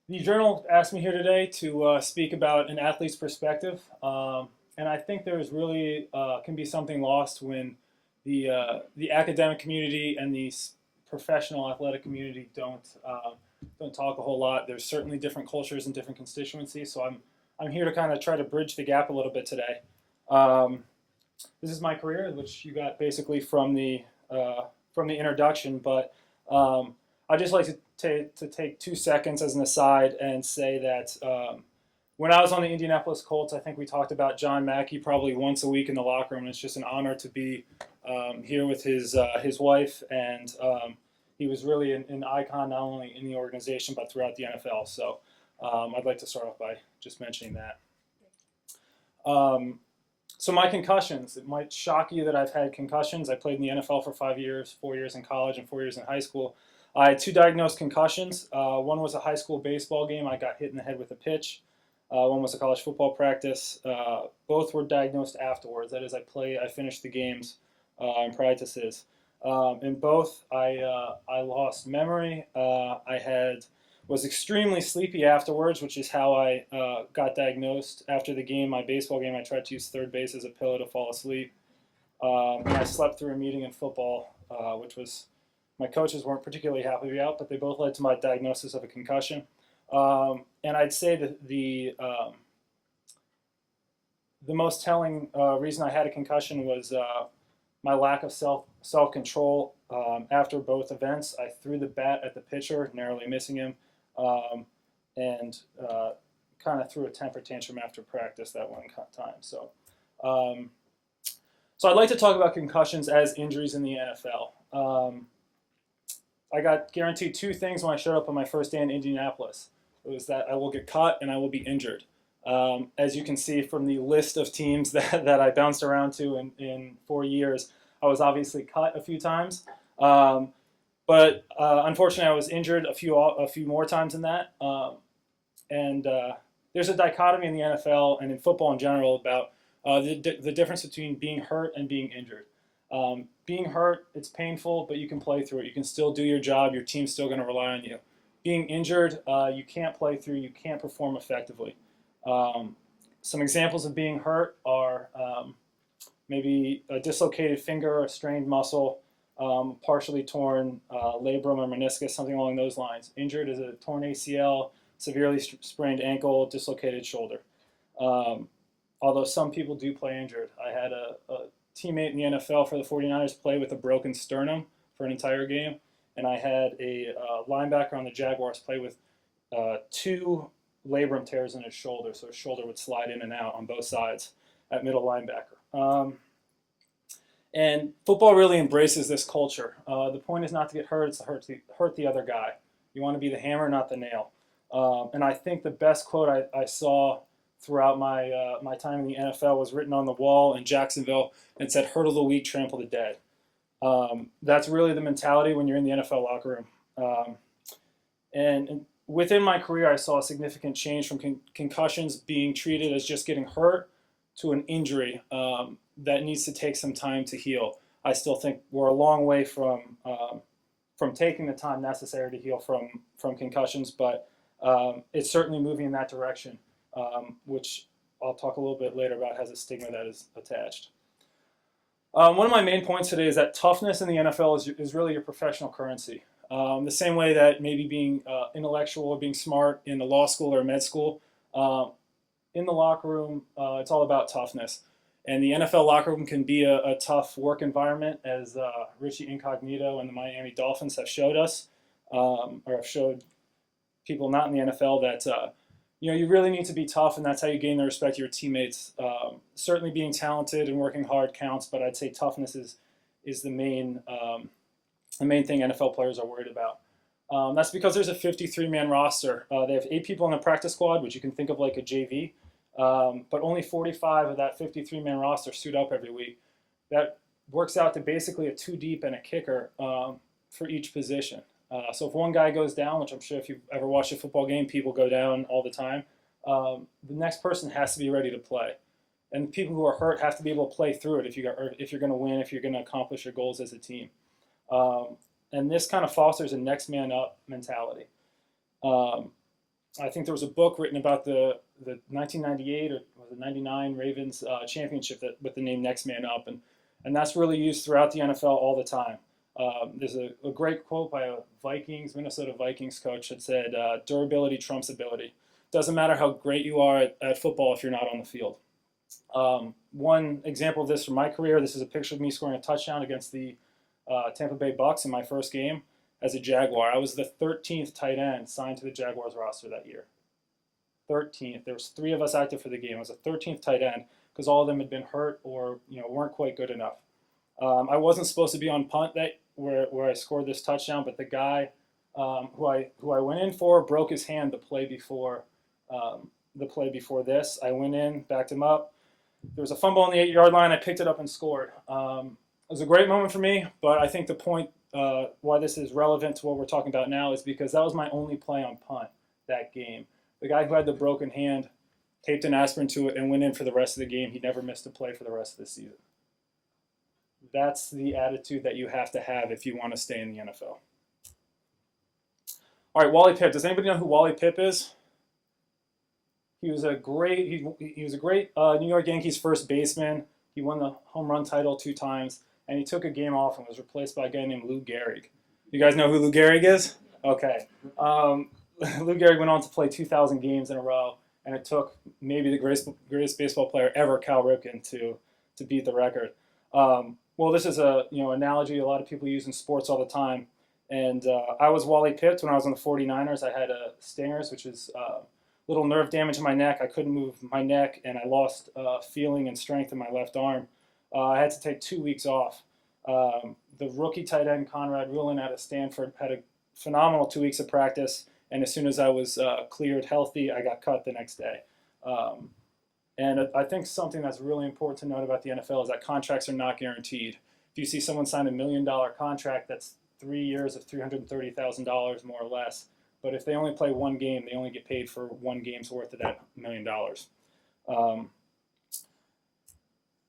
The journal asked me here today to speak about an athlete's perspective, and I think there's really can be something lost when the academic community and the professional athletic community don't talk a whole lot. There's certainly different cultures and different constituencies, so I'm here to kind of try to bridge the gap a little bit today. Um, this is my career, which you got basically from the introduction, but um, I'd just like to take 2 seconds as an aside and say that when I was on the Indianapolis Colts, I think we talked about John Mackey probably once a week in the locker room. It's just an honor to be here with his wife, and he was really an icon not only in the organization but throughout the NFL. So I'd like to start off by just mentioning that. Um, so my concussions, it might shock you that I've had concussions. I played in the NFL for 5 years, 4 years in college, and 4 years in high school. I had two diagnosed concussions. One was a high school baseball game. I got hit in the head with a pitch. One was a college football practice. Both were diagnosed afterwards. That is, I finished the games and practices. In both, I lost memory. Was extremely sleepy afterwards, which is how I got diagnosed. After the game, my baseball game, I tried to use third base as a pillow to fall asleep. And I slept through a meeting in football, which was my coaches weren't particularly happy about, but they both led to my diagnosis of a concussion. And I'd say that the most telling reason I had a concussion was my lack of self control. After both events, I threw the bat at the pitcher, narrowly missing him, and kind of threw a temper tantrum after practice that one time. So I'd like to talk about concussions as injuries in the NFL. I got guaranteed two things when I showed up on my first day in Indianapolis. It was that I will get cut and I will be injured. As you can see from the list of teams that I bounced around to in 4 years, I was obviously cut a few times. But unfortunately, I was injured a few more times than that. And there's a dichotomy in the NFL and in football in general about the difference between being hurt and being injured. Being hurt, it's painful, but you can play through it. You can still do your job. Your team's still going to rely on you. Being injured, you can't play through. You can't perform effectively. Some examples of being hurt are maybe a dislocated finger, a strained muscle, partially torn labrum or meniscus, something along those lines. Injured is a torn ACL, severely sprained ankle, dislocated shoulder. Although some people do play injured. I had a teammate in the NFL for the 49ers play with a broken sternum for an entire game, and I had a linebacker on the Jaguars play with two labrum tears in his shoulder, so his shoulder would slide in and out on both sides at middle linebacker. And football really embraces this culture. The point is not to get hurt, it's to hurt the other guy. You want to be the hammer, not the nail. And I think the best quote I saw throughout my time in the NFL was written on the wall in Jacksonville and said, "Hurdle the weak, trample the dead." That's really the mentality when you're in the NFL locker room. And within my career, I saw a significant change from concussions being treated as just getting hurt to an injury that needs to take some time to heal. I still think we're a long way from taking the time necessary to heal from concussions, but it's certainly moving in that direction, which I'll talk a little bit later about has a stigma that is attached. One of my main points today is that toughness in the NFL is really your professional currency. The same way that maybe being intellectual or being smart in the law school or med school, in the locker room, it's all about toughness. And the NFL locker room can be a tough work environment, as Richie Incognito and the Miami Dolphins have showed us, or have showed people not in the NFL that you really need to be tough, and that's how you gain the respect of your teammates. Certainly, being talented and working hard counts, but I'd say toughness is the main thing NFL players are worried about. That's because there's a 53-man roster. They have 8 people on the practice squad, which you can think of like a JV. But only 45 of that 53-man roster suit up every week. That works out to basically a 2 deep and a kicker for each position. So if one guy goes down, which I'm sure if you've ever watched a football game, people go down all the time, the next person has to be ready to play. And the people who are hurt have to be able to play through it if you're going to win, if you're going to accomplish your goals as a team. And this kind of fosters a next man up mentality. I think there was a book written about the 1998 or the 99 Ravens championship with the name Next Man Up, and that's really used throughout the NFL all the time. There's a great quote by a Minnesota Vikings coach that said, durability trumps ability. Doesn't matter how great you are at football if you're not on the field. One example of this from my career, this is a picture of me scoring a touchdown against the Tampa Bay Bucks in my first game as a Jaguar. I was the 13th tight end signed to the Jaguars roster that year. 13th. There was 3 of us active for the game. I was a 13th tight end because all of them had been hurt or weren't quite good enough. I wasn't supposed to be on punt where I scored this touchdown, but the guy who I went in for broke his hand the play before this. I went in, backed him up. There was a fumble on the 8-yard line. I picked it up and scored. It was a great moment for me, but I think the point why this is relevant to what we're talking about now is because that was my only play on punt that game. The guy who had the broken hand taped an aspirin to it and went in for the rest of the game. He never missed a play for the rest of the season. That's the attitude that you have to have if you want to stay in the NFL. All right, Wally Pipp. Does anybody know who Wally Pipp is? He was a great New York Yankees first baseman. He won the home run title 2 times, and he took a game off and was replaced by a guy named Lou Gehrig. You guys know who Lou Gehrig is? Okay. Lou Gehrig went on to play 2,000 games in a row, and it took maybe the greatest baseball player ever, Cal Ripken, to beat the record. Well, this is a analogy a lot of people use in sports all the time. And I was Wally Pipp when I was on the 49ers. I had stingers, which is little nerve damage in my neck. I couldn't move my neck, and I lost feeling and strength in my left arm. I had to take 2 weeks off. The rookie tight end, Conrad Rulin out of Stanford, had a phenomenal 2 weeks of practice, and as soon as I was cleared healthy, I got cut the next day. And I think something that's really important to note about the NFL is that contracts are not guaranteed. If you see someone sign $1 million contract, that's 3 years of $330,000 more or less. But if they only play one game, they only get paid for one game's worth of that $1 million.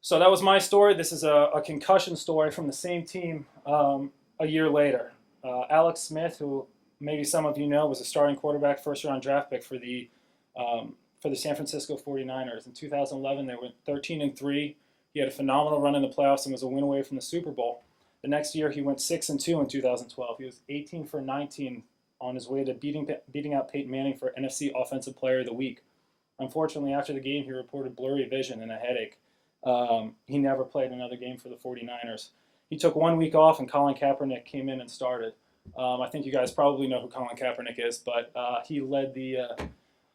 So that was my story. This is a concussion story from the same team a year later. Alex Smith, who maybe some of you know, was a starting quarterback, first-round draft pick for the San Francisco 49ers. In 2011, they went 13-3. He had a phenomenal run in the playoffs and was a win away from the Super Bowl. The next year, he went 6-2 in 2012. He was 18 for 19 on his way to beating out Peyton Manning for NFC Offensive Player of the Week. Unfortunately, after the game, he reported blurry vision and a headache. He never played another game for the 49ers. He took 1 week off, and Colin Kaepernick came in and started. I think you guys probably know who Colin Kaepernick is, but he led the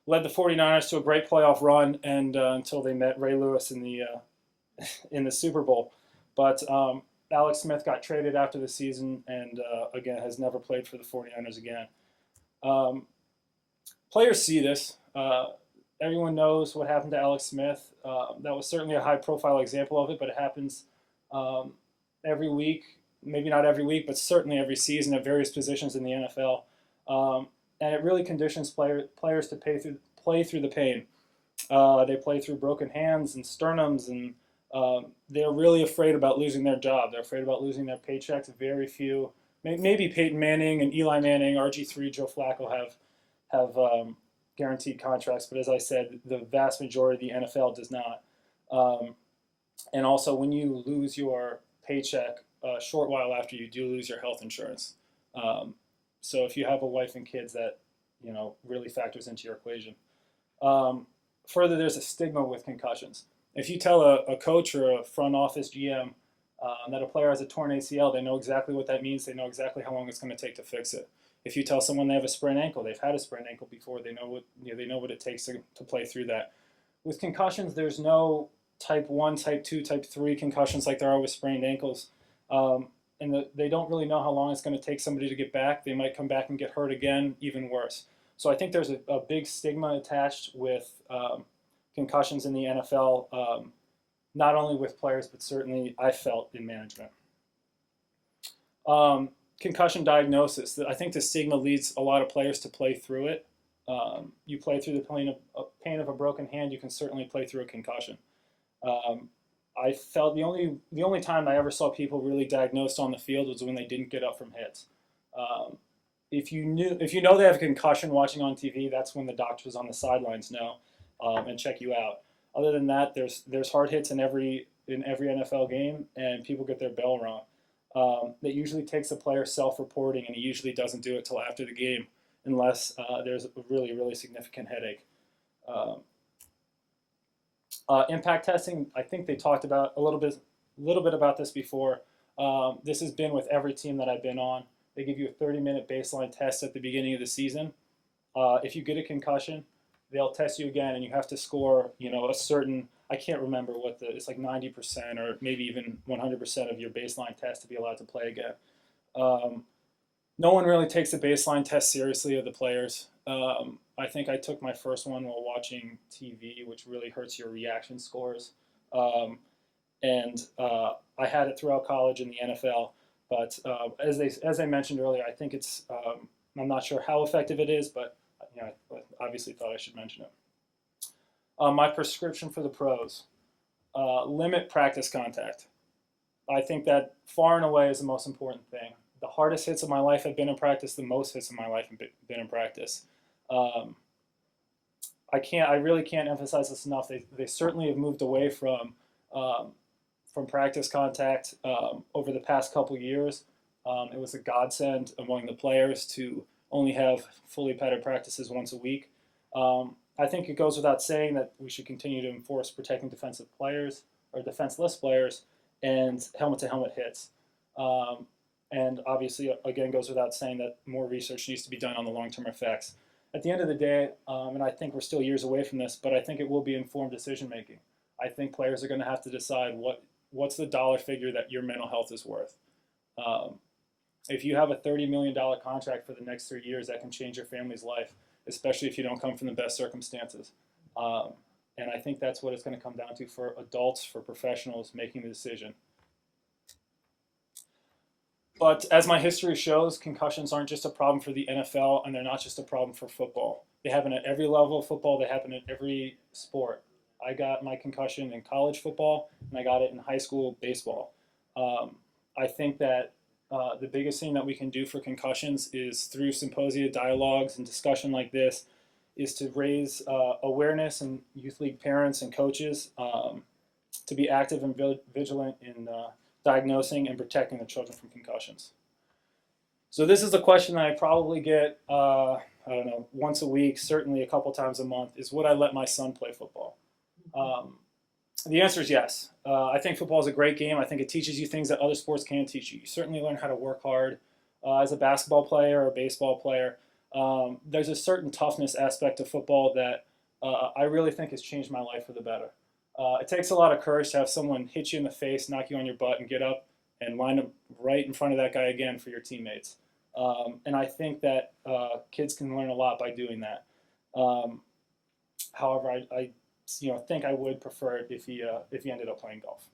49ers to a great playoff run, and until they met Ray Lewis in the Super Bowl. But Alex Smith got traded after the season, and again has never played for the 49ers again. Players see this. Everyone knows what happened to Alex Smith. That was certainly a high-profile example of it, but it happens every week. Maybe not every week, but certainly every season at various positions in the NFL. And it really conditions players to play through the pain. They play through broken hands and sternums, and they're really afraid about losing their job. They're afraid about losing their paychecks. Very few, maybe Peyton Manning and Eli Manning, RG3, Joe Flacco have guaranteed contracts, but as I said, the vast majority of the NFL does not. And also, when you lose your paycheck a short while after, you do lose your health insurance. So if you have a wife and kids, that really factors into your equation. Further, there's a stigma with concussions. If you tell a coach or a front office GM that a player has a torn ACL, they know exactly what that means. They know exactly how long it's going to take to fix it. If you tell someone they have a sprained ankle, they've had a sprained ankle before. They know what it takes to play through that. With concussions, there's no type 1, type 2, type 3 concussions like there are with sprained ankles. And they don't really know how long it's going to take somebody to get back. They might come back and get hurt again, even worse. So I think there's a big stigma attached with concussions in the NFL, not only with players, but certainly I felt in management. Concussion diagnosis. I think the stigma leads a lot of players to play through it. You play through the pain of a broken hand, you can certainly play through a concussion. I felt the only time I ever saw people really diagnosed on the field was when they didn't get up from hits. if you know they have a concussion watching on TV, that's when the doctors on the sidelines know and check you out. Other than that, there's hard hits in every NFL game, and people get their bell rung. That usually takes a player self-reporting, and he usually doesn't do it till after the game, unless there's a really, really significant headache. Um, Impact testing, I think they talked about a little bit about this before. This has been with every team that I've been on. They give you a 30-minute baseline test at the beginning of the season. If you get a concussion, they'll test you again, and you have to score, a certain, I can't remember it's like 90% or maybe even 100% of your baseline test to be allowed to play again. No one really takes the baseline test seriously of the players. I think I took my first one while watching TV, which really hurts your reaction scores. And I had it throughout college and the NFL. But as I mentioned earlier, I think it's I'm not sure how effective it is, but I obviously thought I should mention it. My prescription for the pros: limit practice contact. I think that far and away is the most important thing. The hardest hits of my life have been in practice. The most hits of my life have been in practice. I really can't emphasize this enough. They certainly have moved away from practice contact over the past couple years. It was a godsend among the players to only have fully padded practices once a week. I think it goes without saying that we should continue to enforce protecting defensive players or defenseless players and helmet-to-helmet hits. And obviously, again, goes without saying that more research needs to be done on the long-term effects. At the end of the day, and I think we're still years away from this, but I think it will be informed decision-making. I think players are going to have to decide what's the dollar figure that your mental health is worth. If you have a $30 million contract for the next 3 years, that can change your family's life, especially if you don't come from the best circumstances. And I think that's what it's going to come down to for adults, for professionals making the decision. But as my history shows, concussions aren't just a problem for the NFL, and they're not just a problem for football. They happen at every level of football. They happen at every sport. I got my concussion in college football, and I got it in high school baseball. I think that the biggest thing that we can do for concussions is through symposia, dialogues, and discussion like this, is to raise awareness in youth league parents and coaches to be active and vigilant in diagnosing and protecting the children from concussions. So this is a question that I probably get, I don't know, once a week, certainly a couple times a month, is would I let my son play football? The answer is yes. I think football is a great game. I think it teaches you things that other sports can't teach you. You certainly learn how to work hard as a basketball player or a baseball player. There's a certain toughness aspect of football that I really think has changed my life for the better. It takes a lot of courage to have someone hit you in the face, knock you on your butt, and get up and line up right in front of that guy again for your teammates. And I think that kids can learn a lot by doing that. However, I think I would prefer it if he ended up playing golf.